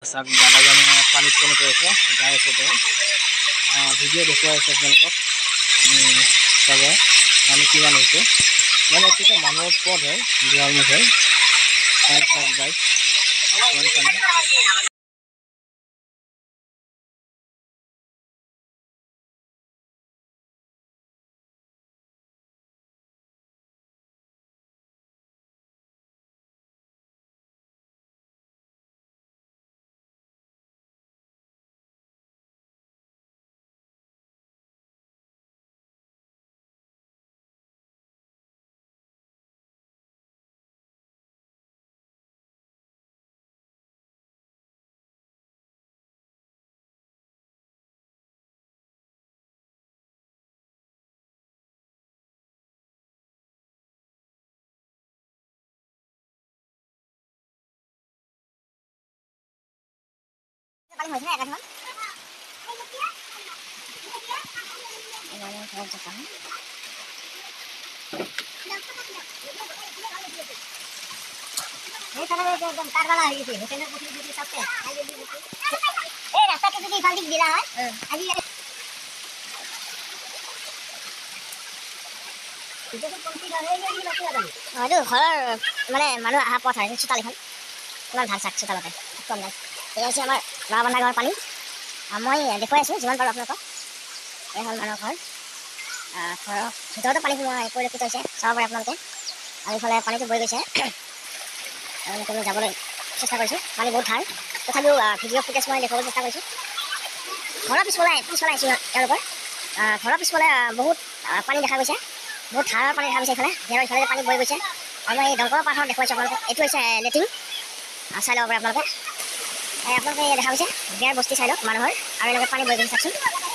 চাওক দাদাজনে পানীত কেনেকৈ আছে যাই আছে তেওঁ ভিডিঅ' দেখুৱাই আছে আপোনালোকক চাব পানী কিমান হৈছে মানে এইটোতো মানুহৰ পথ হয় দুৱাৰমুখ হয় চাওক গাইজ কিমান পানী পানী হৈছে না একাঠমান এবারে ঘর যাতাম এই তারা একদম কারবালা হয়ে গেছে হোটেলের পুকুর পুকুর সবতে এই রাস্তাটা যদি এখান থেকে দিলা হয় আজি হয়তো ঘৰৰ মানে মানুহ অহা পথ হয় চোতালিখন কিমান ভাল চাক চোতালতে কম নাই এই আছে আমাৰ নৰাবন্ধা গাঁৱৰ পানী মই দেখুৱাই আছোঁ যিমান পাৰোঁ আপোনালোকক এই হ'ল মানুহৰ ঘৰ ঘৰৰ ভিতৰতো পানী পৰিলক্ষিত হৈছে চাব পাৰে আপোনালোকে আৰু ইফালে পানীটো বৈ গৈছে আমি যাবলৈ চেষ্টা কৰিছোঁ পানী বহুত ধাৰ তথাপিও ভিডিঅ' ফুটেজ মই দেখুৱাবলৈ চেষ্টা কৰিছোঁ ঘৰৰ পিছফালে আহিছোঁ তেওঁলোকৰ ঘৰৰ পিছফালে বহুত পানী দেখা গৈছে বহুত ধাৰৰ পানী দেখা গৈছে ইফালে ঘেৰৰ ইফালে পানী বৈ গৈছে আৰু মই এই দংকৰ পাহাৰত দেখুৱাইছোঁ আপোনালোকক এইটো হৈছে লেট্ৰিন চাই ল'ব পাৰে আপোনালোকে আপোনালোকে দেখা গৈছে বেৰ বস্তি চাই লওক মানুহৰ আৰু এনেকৈ পানী বৈ গৈছে চাওকচোন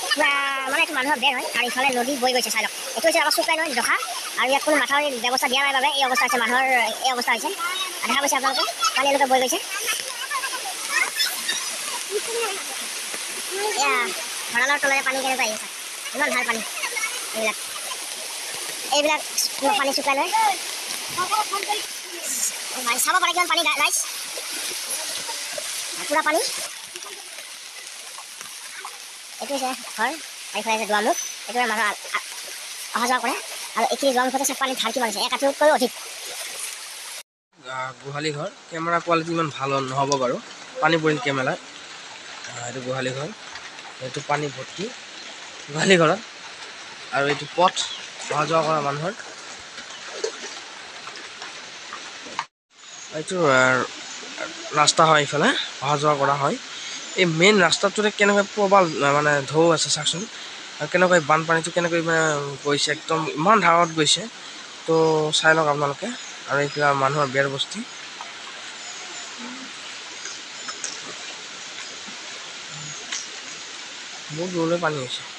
পুৰা মানে এইটো মানুহৰ বেৰ হয় আৰু ইফালে নদী বৈ গৈছে চাই লওক এইটো হৈছে আমাৰ চুকাই নৈ জখা আৰু ইয়াত কোনো মাথাউৰি ব্যৱস্থা দিয়া নাই বাবে এই অৱস্থা হৈছে মানুহৰ এই অৱস্থা হৈছে দেখা গৈছে আপোনালোকে পানী এনেকৈ বৈ গৈছে এয়া ভঁৰালৰ তলেৰে পানী কেনেকৈ আহি আছে ইমান ভাল পানী এইবিলাক পানী চুকাই নৈ চাব পাৰে কিমান পানী গাইজ পুৰা পানী এইটো হৈছে ঘৰ এইফালে আছে দুৱাৰমুখ এইটো মানুহ অহা যোৱা কৰে আৰু এইখিনি দুৱাৰমুখতে চব পানী ধাৰ কিমান আছে এক আঁঠুতকৈও অধিক গোহালি ঘৰ কেমেৰা কোৱালিটি ইমান ভাল নহ'ব বাৰু পানী পৰিল কেমেৰাত এইটো গোহালি ঘৰ এইটো পানী ভৰ্তি গোহালি ঘৰত আৰু এইটো পথ অহা যোৱা কৰা মানুহৰ এইটো ৰাস্তা হয় ইফালে অহা যোৱা কৰা হয় এই মেইন ৰাস্তাটোতে কেনেকৈ প্ৰবাল মানে ঢৌ আছে চাওকচোন আৰু কেনেকৈ বানপানীটো কেনেকৈ মানে গৈছে একদম ইমান ধাৰত গৈছে তো চাই লওক আপোনালোকে আৰু এতিয়া মানুহৰ বেৰ বস্তি বহুত দূৰলৈ পানী হৈছে